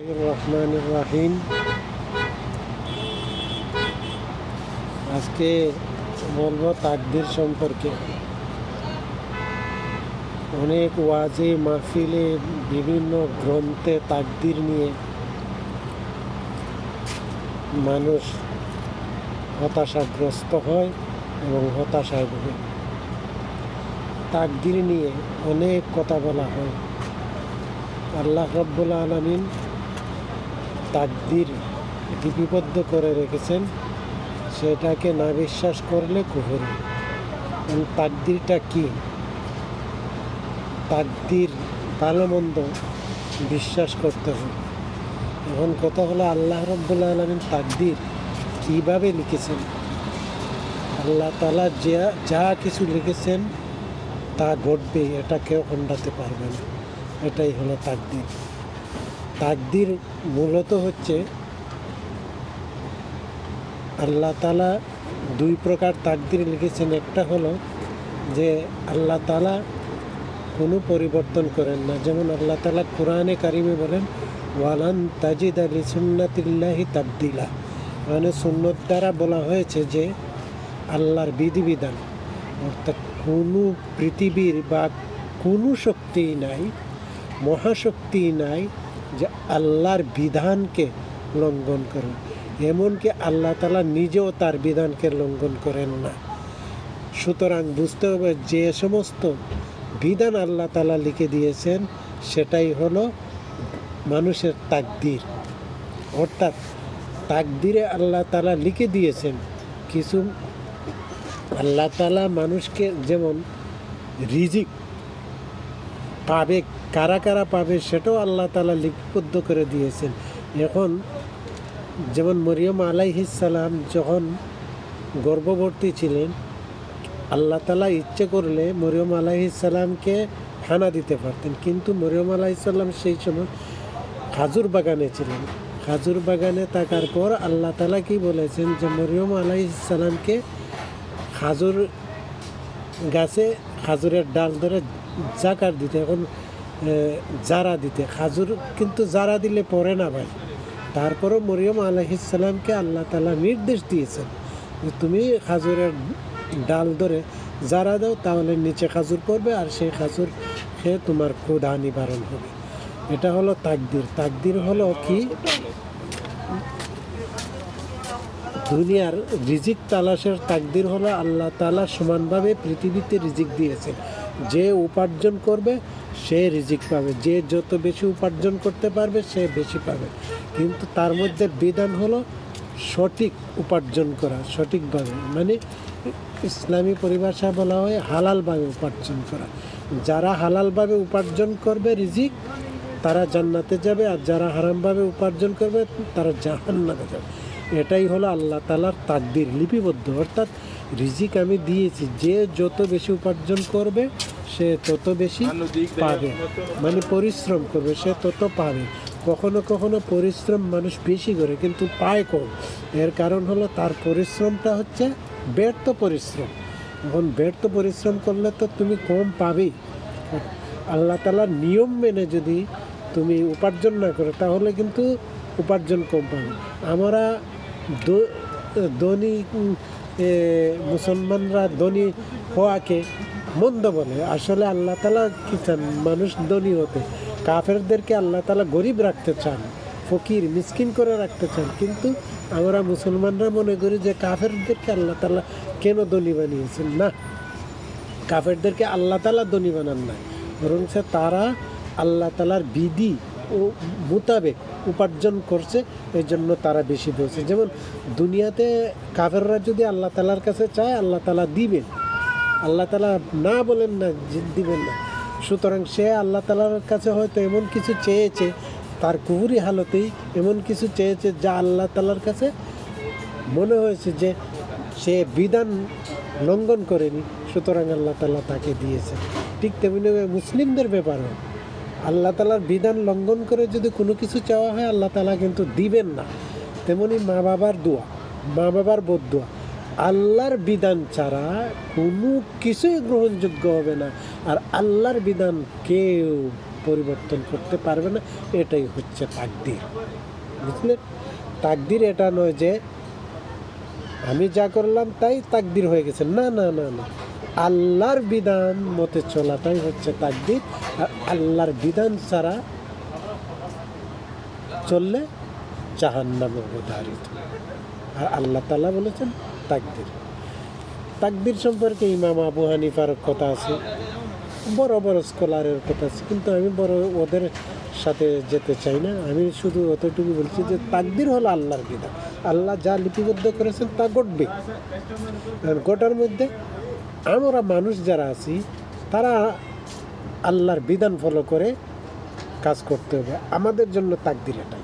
রহমানির রাহিম। আজকে বলবো তাকদীর সম্পর্কে। অনেক ওয়াজে মাহফিলে বিভিন্ন গ্রন্থে তাকদীর নিয়ে মানুষ হতাশাগ্রস্ত হয় এবং হতাশায় ভোগে। তাকদীর নিয়ে অনেক কথা বলা হয়। আল্লাহ রাব্বুল আলামিন তাকদীর লিপিবদ্ধ করে রেখেছেন, সেটাকে না বিশ্বাস করলে কুফর। তাকদীরটা কি? তাকদীর ভালো মন্দ বিশ্বাস করতে হবে। এখন কথা হলো, আল্লাহ রাব্বুল আলামিন তাকদীর কিভাবে লিখেছেন? আল্লাহ তাআলা যা কিছু লিখেছেন তা ঘটবে, এটা কেউ খণ্ডাতে পারবে না। এটাই হলো তাকদীর। তাকদীর মূলত হচ্ছে, আল্লাহ তাআলা দুই প্রকার তাকদীর লিখেছেন। একটা হলো যে আল্লাহ তাআলা কোনো পরিবর্তন করেন না। যেমন আল্লাহ তাআলা কোরআনে কারিমে বলেন, ওয়ালান তাজিদা লিসুন্নাতিল্লাহি তাবদিলা। মানে সুন্নত দ্বারা বলা হয়েছে যে আল্লাহর বিধিবিধান, অর্থাৎ কোনো পৃথিবীর বা কোনো শক্তি নাই, মহাশক্তি নাই যে আল্লাহর বিধানকে লঙ্ঘন করে। এমনকি আল্লাহ তাআলা নিজেও তার বিধানকে লঙ্ঘন করেন না। সুতরাং বুঝতে হবে, যে সমস্ত বিধান আল্লাহ তাআলা লিখে দিয়েছেন সেটাই হলো মানুষের তাকদীর। অর্থাৎ তাকদীরে আল্লাহ তাআলা লিখে দিয়েছেন কিছু। আল্লাহ তাআলা মানুষকে যেমন রিজিক পাবে, কারা কারা পাবে সেটাও আল্লাহ তাআলা লিপিবদ্ধ করে দিয়েছেন। এখন যেমন মরিয়ম আলাইহিস সালাম যখন গর্ভবতী ছিলেন, আল্লাহ তাআলা ইচ্ছে করলে মরিয়ম আলাইহিস সালামকে খানা দিতে পারতেন, কিন্তু মরিয়ম আলাইহিস সালাম সেই সময় খাজুর বাগানে ছিলেন। খাজুর বাগানে থাকার পর আল্লাহ তাআলা কি বলেছেন যে মরিয়ম আলাইহিস সালামকে খাজুর গাছে খাজুরের ডাল ধরে জাকার দিতে, এখন জারা দিতে। খাজুর কিন্তু জারা দিলে পড়ে না ভাই। তারপরও মরিয়ম আলাইহিস সালামকে আল্লাহ তাআলা নির্দেশ দিয়েছেন যে তুমি খাজুরের ডাল ধরে জারা দাও, তাহলে নিচে খাজুর পড়বে আর সেই খাজুর খেয়ে তোমার ক্ষুধা নিবারণ হবে। এটা হলো তাকদীর। তাকদীর হলো কি? দুনিয়ার রিজিক তালাশের তাকদীর হলো আল্লাহ তাআলা সমানভাবে পৃথিবীতে রিজিক দিয়েছেন। যে উপার্জন করবে সে রিজিক পাবে, যে যত বেশি উপার্জন করতে পারবে সে বেশি পাবে। কিন্তু তার মধ্যে বিধান হলো সঠিক উপার্জন করা, সঠিকভাবে। মানে ইসলামী পরিভাষায় বলা হয় হালালভাবে উপার্জন করা। যারা হালালভাবে উপার্জন করবে রিজিক, তারা জান্নাতে যাবে, আর যারা হারামভাবে উপার্জন করবে তারা জাহান্নামে যাবে। এটাই হলো আল্লাহ তাআলার তাকদীর লিপিবদ্ধ। অর্থাৎ রিজিক আমি দিয়েছি, যে যত বেশি উপার্জন করবে সে তত বেশি পাবে, মানে পরিশ্রম করবে সে তত পাবে। কখনো কখনো পরিশ্রম মানুষ বেশি করে কিন্তু পায় কম। এর কারণ হলো তার পরিশ্রমটা হচ্ছে ব্যর্থ পরিশ্রম। এখন ব্যর্থ পরিশ্রম করলে তো তুমি কম পাবেই। আল্লাহ তাআলার নিয়ম মেনে যদি তুমি উপার্জন না করো তাহলে কিন্তু উপার্জন কম পাবে। আমরা ধনী মুসলমানরা ধনী হওয়াকে মন্দ বলে। আসলে আল্লাহ তাআলা কি চান? মানুষ ধনী হতে। কাফেরদেরকে আল্লাহ তাআলা গরিব রাখতে চান, ফকির মিসকিন করে রাখতে চান। কিন্তু আমরা মুসলমানরা মনে করি যে কাফেরদেরকে আল্লাহ তাআলা কেন ধনী বানিয়েছেন? না, কাফেরদেরকে আল্লাহ তাআলা ধনী বানান না, বরং তারা আল্লাহ তাআলার বিধি ও মোতাবেক উপার্জন করছে, এই জন্য তারা বেশি পেয়েছে। যেমন দুনিয়াতে কাফেররা যদি আল্লাহ তাআলার কাছে চায় আল্লাহ তাআলা দিবেন, আল্লাহ তাআলা না বলেন না দিবেন না। সুতরাং সে আল্লাহ তাআলার কাছে হয়তো এমন কিছু চেয়েছে, তার কুফরি হালতেই এমন কিছু চেয়েছে যা আল্লাহ তাআলার কাছে মনে হয়েছে যে সে বিধান লঙ্ঘন করেনি, সুতরাং আল্লাহ তাআলা তাকে দিয়েছে। ঠিক তেমনি মুসলিমদের ব্যাপারেও আল্লাহ তাআলার বিধান লঙ্ঘন করে যদি কোনো কিছু চাওয়া হয় আল্লাহ তাআলা কিন্তু দিবেন না। তেমনি মা বাবার দোয়া, মা বাবার বদদোয়া, আল্লাহর বিধান ছাড়া কোনো কিছুই গ্রহণযোগ্য হবে না। আর আল্লাহর বিধান কেউ পরিবর্তন করতে পারবে না, এটাই হচ্ছে তাকদীর। বুঝলেন? তাকদীর এটা নয় যে আমি যা করলাম তাই তাকদীর হয়ে গেছে, না না না না, আল্লাহর বিধান মতে চলাটাই হচ্ছে তাকদীর। আর আল্লাহর বিধান ছাড়া চললে জাহান্নামে অবধারিত। আর আল্লাহ তাআলা বলেছেন তাকদীর। তাকদীর সম্পর্কে ইমাম আবু হানিফার কথা আছে, বড় বড় স্কলারের কথা আছে, কিন্তু আমি বড় ওদের সাথে যেতে চাই না। আমি শুধু অতটুকু বলছি যে তাকদীর হলো আল্লাহর বিধান। আল্লাহ যা লিপিবদ্ধ করেছেন তা ঘটবে। আর ঘটার মধ্যে আমরা মানুষ যারা আছি তারা আল্লাহর বিধান ফলো করে কাজ করতে হবে, আমাদের জন্য তাকদীর এটাই।